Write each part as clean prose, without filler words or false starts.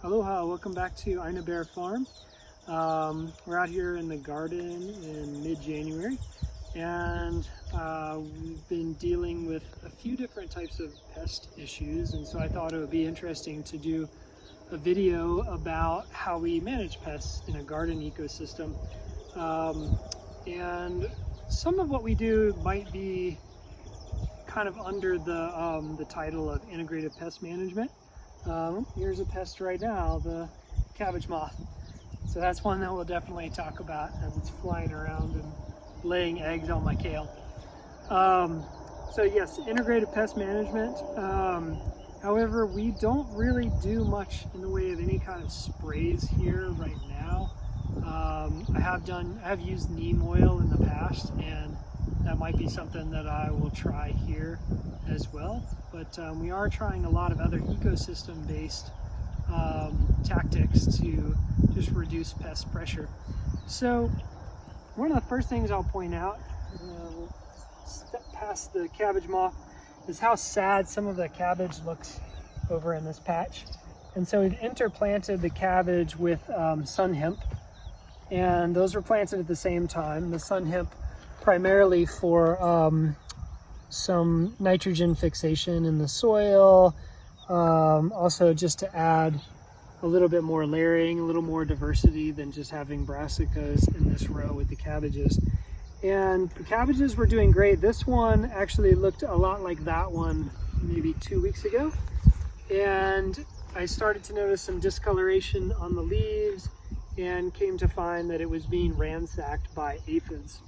Aloha, welcome back to Ina Bear Farm. We're out here in the garden in mid-January, and we've been dealing with a few different types of pest issues, and so I thought it would be interesting to do a video about how we manage pests in a garden ecosystem. And some of what we do might be kind of under the title of integrated pest management. Here's a pest right now, the cabbage moth. So that's one that we'll definitely talk about as it's flying around and laying eggs on my kale. So yes, integrated pest management. However, we don't really do much in the way of any kind of sprays here right now. I have used neem oil in the past, and that might be something that I will try here as well. But we are trying a lot of other ecosystem-based tactics to just reduce pest pressure. So one of the first things I'll point out, we'll step past the cabbage moth, is how sad some of the cabbage looks over in this patch. And so we've interplanted the cabbage with sun hemp, and those were planted at the same time. The sun hemp primarily for some nitrogen fixation in the soil, also just to add a little bit more layering, a little more diversity than just having brassicas in this row with the cabbages. And the cabbages were doing great. This one actually looked a lot like that one maybe 2 weeks ago. And I started to notice some discoloration on the leaves and came to find that it was being ransacked by aphids.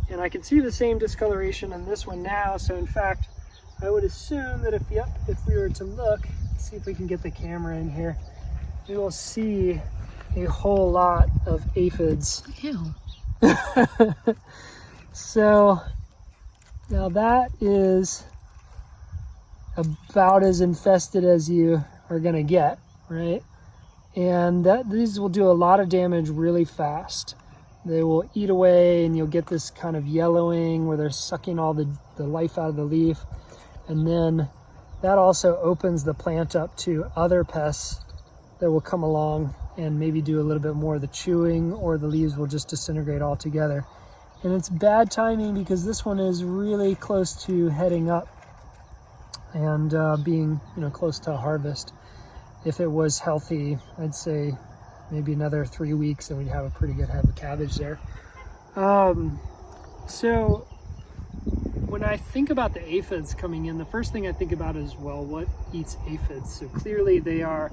And I can see the same discoloration on this one now. So in fact, I would assume that if we were to look, see if we can get the camera in here, we will see a whole lot of aphids. Ew. So now that is about as infested as you are gonna get, right? And these will do a lot of damage really fast. They will eat away, and you'll get this kind of yellowing where they're sucking all the life out of the leaf. And then that also opens the plant up to other pests that will come along and maybe do a little bit more of the chewing, or the leaves will just disintegrate altogether. And it's bad timing because this one is really close to heading up and being, close to harvest. If it was healthy, I'd say maybe another 3 weeks and we'd have a pretty good head of cabbage there. So when I think about the aphids coming in, the first thing I think about is, well, what eats aphids? So clearly they are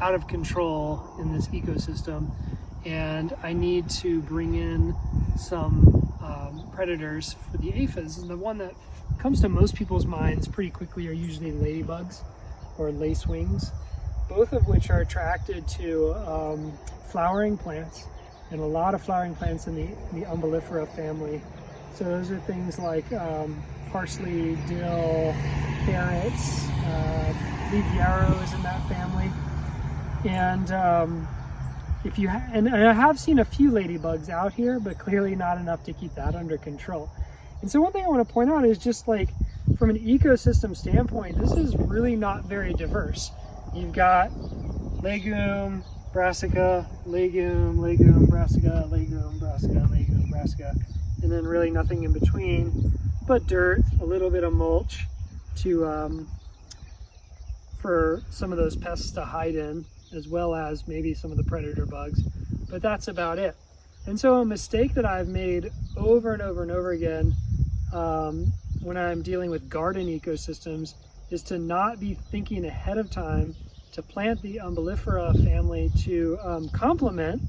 out of control in this ecosystem, and I need to bring in some predators for the aphids. And the one that comes to most people's minds pretty quickly are usually ladybugs or lacewings, both of which are attracted to flowering plants, and a lot of flowering plants in the umbellifera family. So those are things like parsley, dill, carrots, leaf yarrow is in that family. And and I have seen a few ladybugs out here, but clearly not enough to keep that under control. And so one thing I want to point out is, just like from an ecosystem standpoint, this is really not very diverse. You've got legume, brassica, legume, brassica, legume, brassica, legume, brassica, and then really nothing in between but dirt, a little bit of mulch to for some of those pests to hide in, as well as maybe some of the predator bugs, but that's about it. And so a mistake that I've made over and over and over again when I'm dealing with garden ecosystems is to not be thinking ahead of time to plant the umbellifera family to complement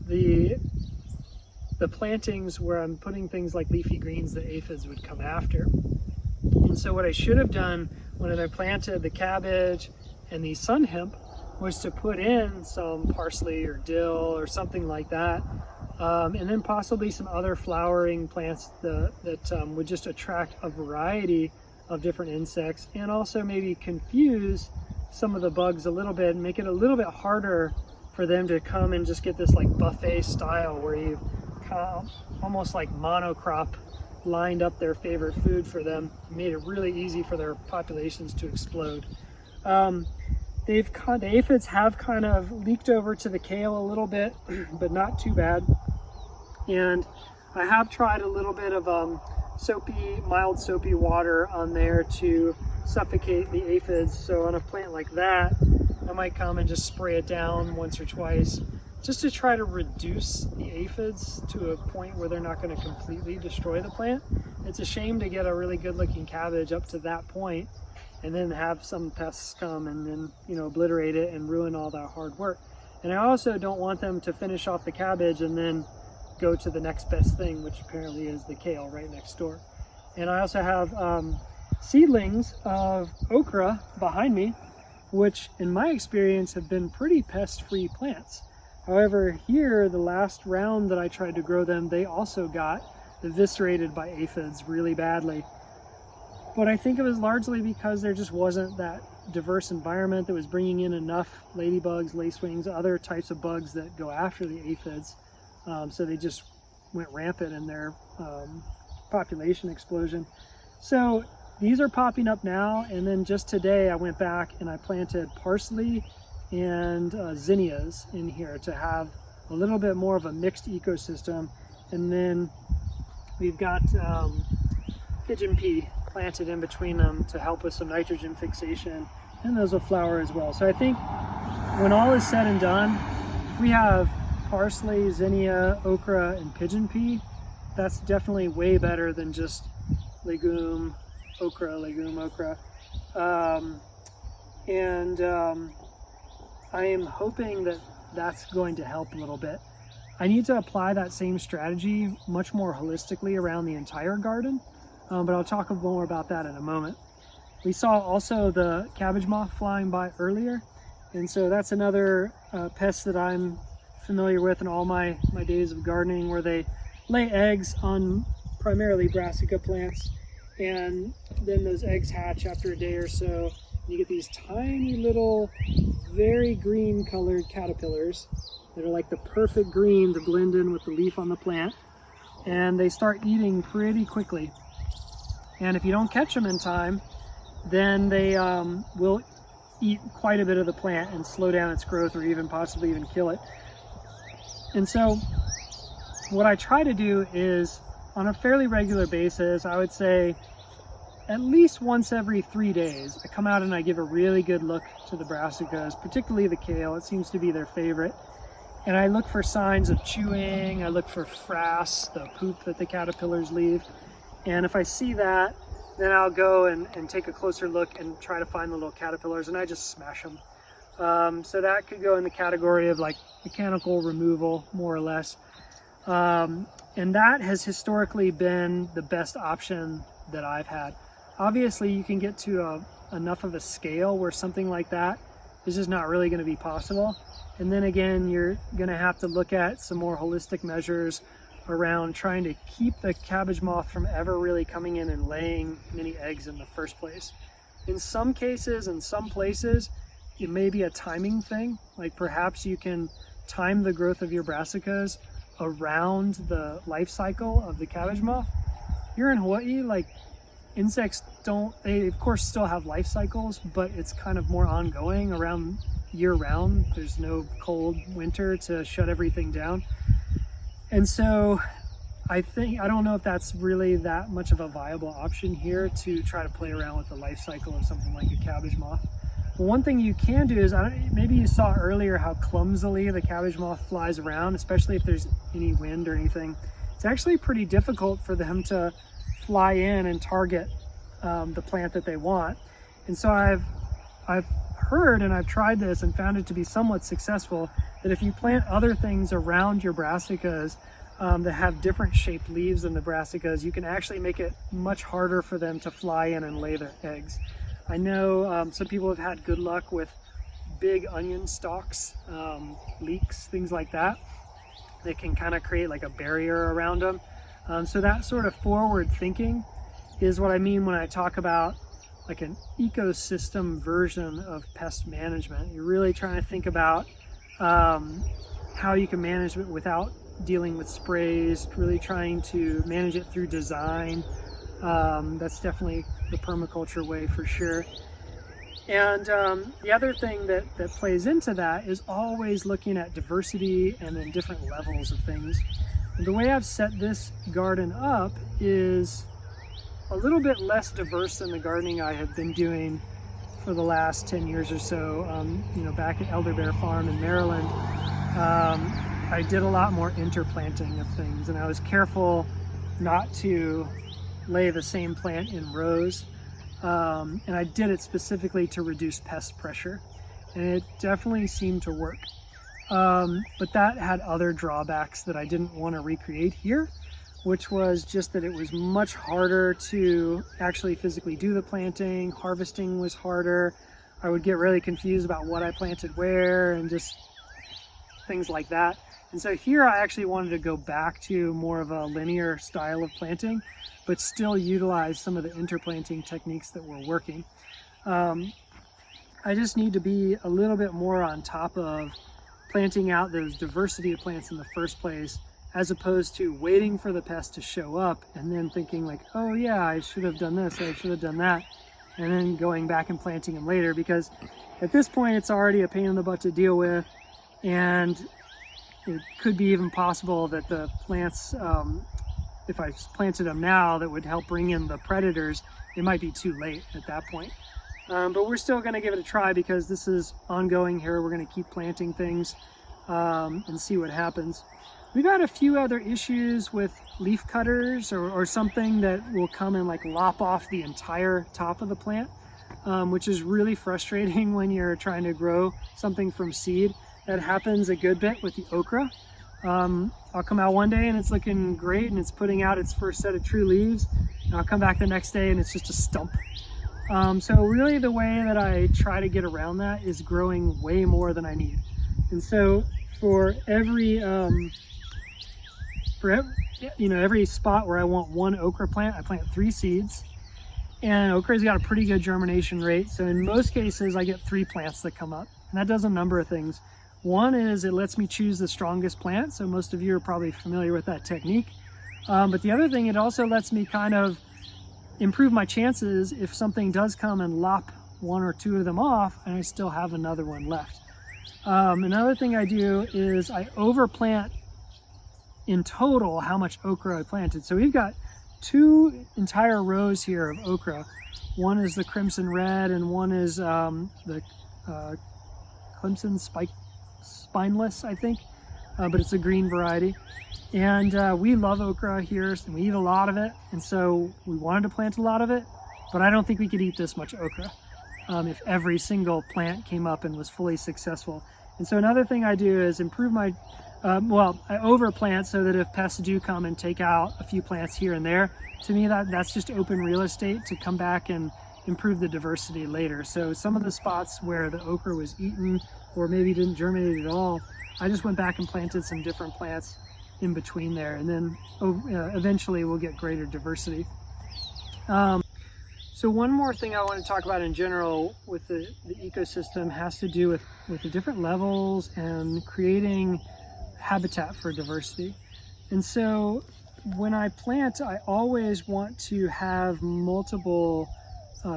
the plantings where I'm putting things like leafy greens that aphids would come after. And so what I should have done when I planted the cabbage and the sun hemp was to put in some parsley or dill or something like that, and then possibly some other flowering plants that would just attract a variety of different insects, and also maybe confuse some of the bugs a little bit and make it a little bit harder for them to come and just get this like buffet style where you've almost like monocrop lined up their favorite food for them, made it really easy for their populations to explode. the aphids have kind of leaked over to the kale a little bit, but not too bad. And I have tried a little bit of mild soapy water on there to suffocate the aphids. So on a plant like that, I might come and just spray it down once or twice, just to try to reduce the aphids to a point where they're not going to completely destroy the plant. It's a shame to get a really good looking cabbage up to that point and then have some pests come and then, you know, obliterate it and ruin all that hard work. And I also don't want them to finish off the cabbage and then go to the next best thing, which apparently is the kale right next door. And I also have seedlings of okra behind me, which in my experience have been pretty pest-free plants. However, here, the last round that I tried to grow them, they also got eviscerated by aphids really badly. But I think it was largely because there just wasn't that diverse environment that was bringing in enough ladybugs, lacewings, other types of bugs that go after the aphids. So they just went rampant in their population explosion. So these are popping up now, and then just today I went back and I planted parsley and zinnias in here to have a little bit more of a mixed ecosystem. And then we've got pigeon pea planted in between them to help with some nitrogen fixation, and those will flower as well. So I think when all is said and done, we have parsley, zinnia, okra, and pigeon pea. That's definitely way better than just legume okra. I am hoping that that's going to help a little bit. I need to apply that same strategy much more holistically around the entire garden, but I'll talk more about that in a moment. We saw also the cabbage moth flying by earlier, and so that's another pest that I'm familiar with in all my days of gardening, where they lay eggs on primarily brassica plants, and then those eggs hatch after a day or so. You get these tiny little, very green colored caterpillars that are like the perfect green to blend in with the leaf on the plant, and they start eating pretty quickly. And if you don't catch them in time, then they will eat quite a bit of the plant and slow down its growth, or even possibly even kill it. And so what I try to do is, on a fairly regular basis, I would say at least once every 3 days, I come out and I give a really good look to the brassicas, particularly the kale. It seems to be their favorite. And I look for signs of chewing, I look for frass, the poop that the caterpillars leave. And if I see that, then I'll go and take a closer look and try to find the little caterpillars, and I just smash them. So that could go in the category of like mechanical removal, more or less. And that has historically been the best option that I've had. Obviously, you can get to enough of a scale where something like that is just not really going to be possible. And then again, you're going to have to look at some more holistic measures around trying to keep the cabbage moth from ever really coming in and laying many eggs in the first place. In some cases, in some places, it may be a timing thing. Like perhaps you can time the growth of your brassicas around the life cycle of the cabbage moth. Here in Hawaii, like insects they of course still have life cycles, but it's kind of more ongoing around year round. There's no cold winter to shut everything down. And so I don't know if that's really that much of a viable option here to try to play around with the life cycle of something like a cabbage moth. But one thing you can do is, maybe you saw earlier how clumsily the cabbage moth flies around, especially if there's any wind or anything. It's actually pretty difficult for them to fly in and target the plant that they want. And so I've heard, and I've tried this and found it to be somewhat successful, that if you plant other things around your brassicas that have different shaped leaves than the brassicas, you can actually make it much harder for them to fly in and lay their eggs. I know some people have had good luck with big onion stalks, leeks, things like that. They can kind of create like a barrier around them. So that sort of forward thinking is what I mean when I talk about like an ecosystem version of pest management. You're really trying to think about how you can manage it without dealing with sprays, really trying to manage it through design. That's definitely the permaculture way for sure. And the other thing that plays into that is always looking at diversity and then different levels of things. And the way I've set this garden up is a little bit less diverse than the gardening I have been doing for the last 10 years or so. You know, back at Elder Bear Farm in Maryland, I did a lot more interplanting of things, and I was careful not to lay the same plant in rows. And I did it specifically to reduce pest pressure, and it definitely seemed to work. But that had other drawbacks that I didn't want to recreate here, which was just that it was much harder to actually physically do the planting. Harvesting was harder. I would get really confused about what I planted where and just things like that. And so here I actually wanted to go back to more of a linear style of planting, but still utilize some of the interplanting techniques that were working. I just need to be a little bit more on top of planting out those diversity of plants in the first place, as opposed to waiting for the pest to show up and then thinking like, oh yeah, I should have done this, I should have done that, and then going back and planting them later, because at this point it's already a pain in the butt to deal with, and it could be even possible that the plants, if I planted them now that would help bring in the predators, it might be too late at that point. But we're still going to give it a try because this is ongoing here. We're going to keep planting things and see what happens. We've had a few other issues with leaf cutters or something that will come and like lop off the entire top of the plant, which is really frustrating when you're trying to grow something from seed. That happens a good bit with the okra. I'll come out one day and it's looking great and it's putting out its first set of true leaves. And I'll come back the next day and it's just a stump. So really the way that I try to get around that is growing way more than I need. And so for every spot where I want one okra plant, I plant 3 seeds. And okra's got a pretty good germination rate. So in most cases I get 3 plants that come up. And that does a number of things. One is it lets me choose the strongest plant. So most of you are probably familiar with that technique. But the other thing, it also lets me kind of improve my chances if something does come and lop 1 or 2 of them off and I still have another one left. Another thing I do is I overplant in total how much okra I planted. So we've got 2 entire rows here of okra. One is the crimson red and one is the crimson spineless, I think, but it's a green variety. And we love okra here and we eat a lot of it, and so we wanted to plant a lot of it, but I don't think we could eat this much okra if every single plant came up and was fully successful. And so another thing I do is improve my I overplant so that if pests do come and take out a few plants here and there, to me that's just open real estate to come back and improve the diversity later. So some of the spots where the okra was eaten or maybe didn't germinate at all, I just went back and planted some different plants in between there, and then eventually we'll get greater diversity. So one more thing I want to talk about in general with the ecosystem has to do with the different levels and creating habitat for diversity. And so when I plant, I always want to have multiple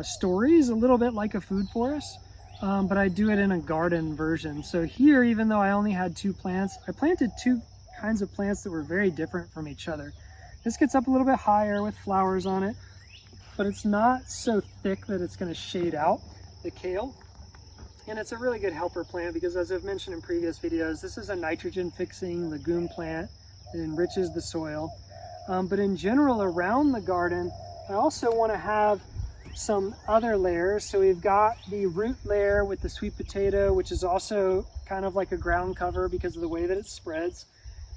stories, a little bit like a food forest, but I do it in a garden version. So here, even though I only had 2 plants, I planted 2 kinds of plants that were very different from each other. This gets up a little bit higher with flowers on it, but it's not so thick that it's going to shade out the kale. And it's a really good helper plant because, as I've mentioned in previous videos, this is a nitrogen fixing legume plant that enriches the soil. But in general around the garden, I also want to have some other layers. So we've got the root layer with the sweet potato, which is also kind of like a ground cover because of the way that it spreads.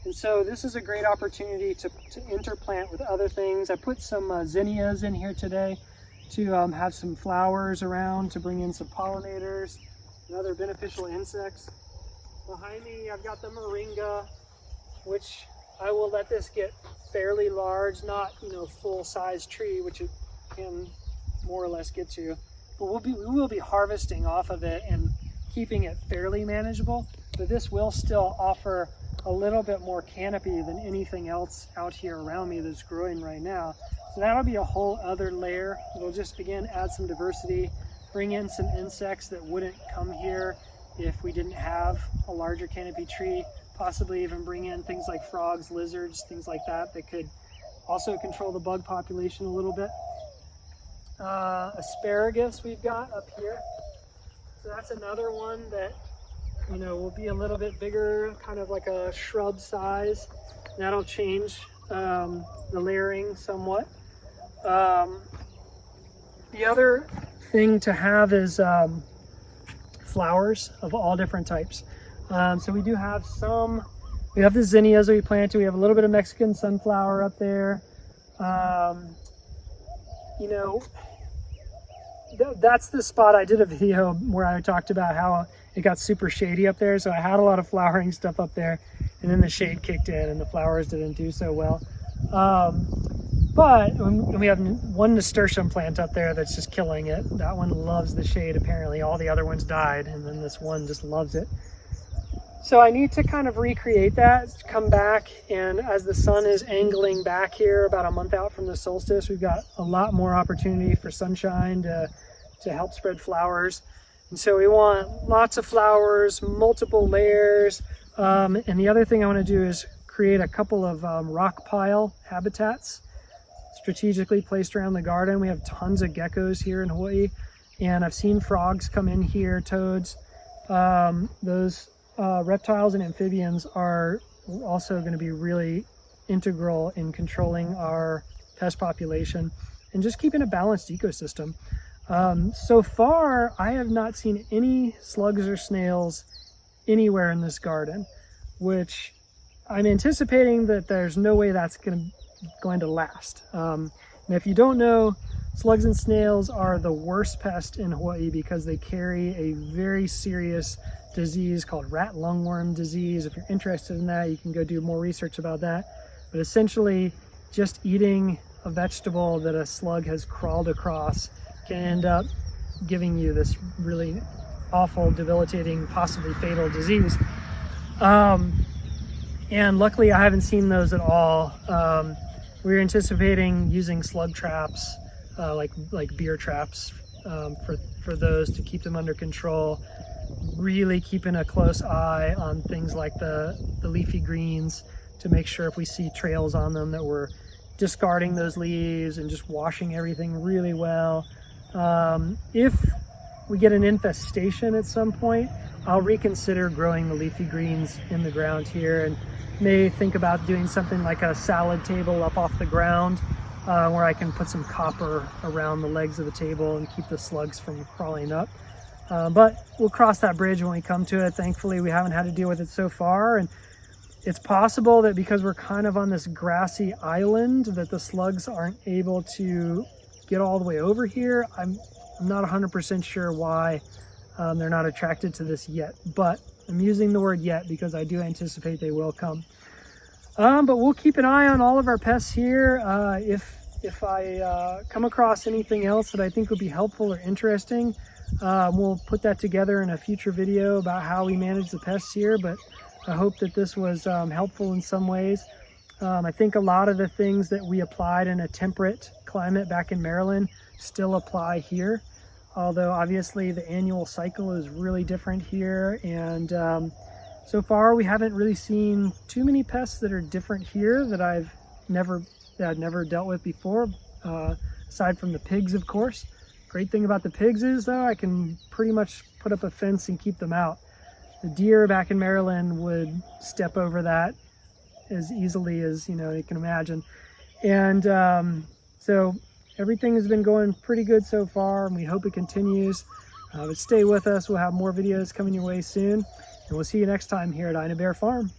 And so this is a great opportunity to interplant with other things. I put some zinnias in here today to have some flowers around to bring in some pollinators and other beneficial insects. Behind me, I've got the moringa, which I will let this get fairly large, not full-size tree, which it can more or less get to. But we will be harvesting off of it and keeping it fairly manageable. But this will still offer a little bit more canopy than anything else out here around me that's growing right now. So that'll be a whole other layer. It'll just, again, add some diversity. bring in some insects that wouldn't come here if we didn't have a larger canopy tree, possibly even bring in things like frogs, lizards, things like that that could also control the bug population a little bit. Asparagus we've got up here. So that's another one that, you know, will be a little bit bigger, kind of like a shrub size. That'll change the layering somewhat. The other thing to have is flowers of all different types. So we do have some. We have the zinnias that we planted. We have a little bit of Mexican sunflower up there. You know, that's the spot I did a video where I talked about how it got super shady up there. So I had a lot of flowering stuff up there, and then the shade kicked in and the flowers didn't do so well. But we have one nasturtium plant up there that's just killing it. That one loves the shade. Apparently all the other ones died, and then this one just loves it. So I need to kind of recreate that, come back, and as the sun is angling back here about a month out from the solstice, we've got a lot more opportunity for sunshine to help spread flowers. And so we want lots of flowers, multiple layers. And the other thing I want to do is create a couple of rock pile habitats strategically placed around the garden. We have tons of geckos here in Hawaii, and I've seen frogs come in here, toads. Those reptiles and amphibians are also going to be really integral in controlling our pest population and just keeping a balanced ecosystem. So far, I have not seen any slugs or snails anywhere in this garden, which I'm anticipating that there's no way that's going to last. And if you don't know, slugs and snails are the worst pest in Hawaii because they carry a very serious disease called rat lungworm disease. If you're interested in that, you can go do more research about that. But essentially, just eating a vegetable that a slug has crawled across can end up giving you this really awful, debilitating, possibly fatal disease. And luckily I haven't seen those at all. We're anticipating using slug traps, like beer traps, for those to keep them under control. Really keeping a close eye on things like the leafy greens to make sure if we see trails on them that we're discarding those leaves and just washing everything really well. If we get an infestation at some point, I'll reconsider growing the leafy greens in the ground here and may think about doing something like a salad table up off the ground where I can put some copper around the legs of the table and keep the slugs from crawling up. But we'll cross that bridge when we come to it. Thankfully, we haven't had to deal with it so far. And it's possible that because we're kind of on this grassy island that the slugs aren't able to get all the way over here. I'm not 100% sure why they're not attracted to this yet, but I'm using the word yet because I do anticipate they will come. But we'll keep an eye on all of our pests here. If I come across anything else that I think would be helpful or interesting, we'll put that together in a future video about how we manage the pests here. But I hope that this was helpful in some ways. I think a lot of the things that we applied in a temperate climate back in Maryland still apply here. Although obviously the annual cycle is really different here. And so far we haven't really seen too many pests that are different here that I've never dealt with before, aside from the pigs, of course. Great thing about the pigs is though, I can pretty much put up a fence and keep them out. The deer back in Maryland would step over that as easily as, you can imagine. And so everything has been going pretty good so far, and we hope it continues. But stay with us. We'll have more videos coming your way soon, and we'll see you next time here at Ina Bear Farm.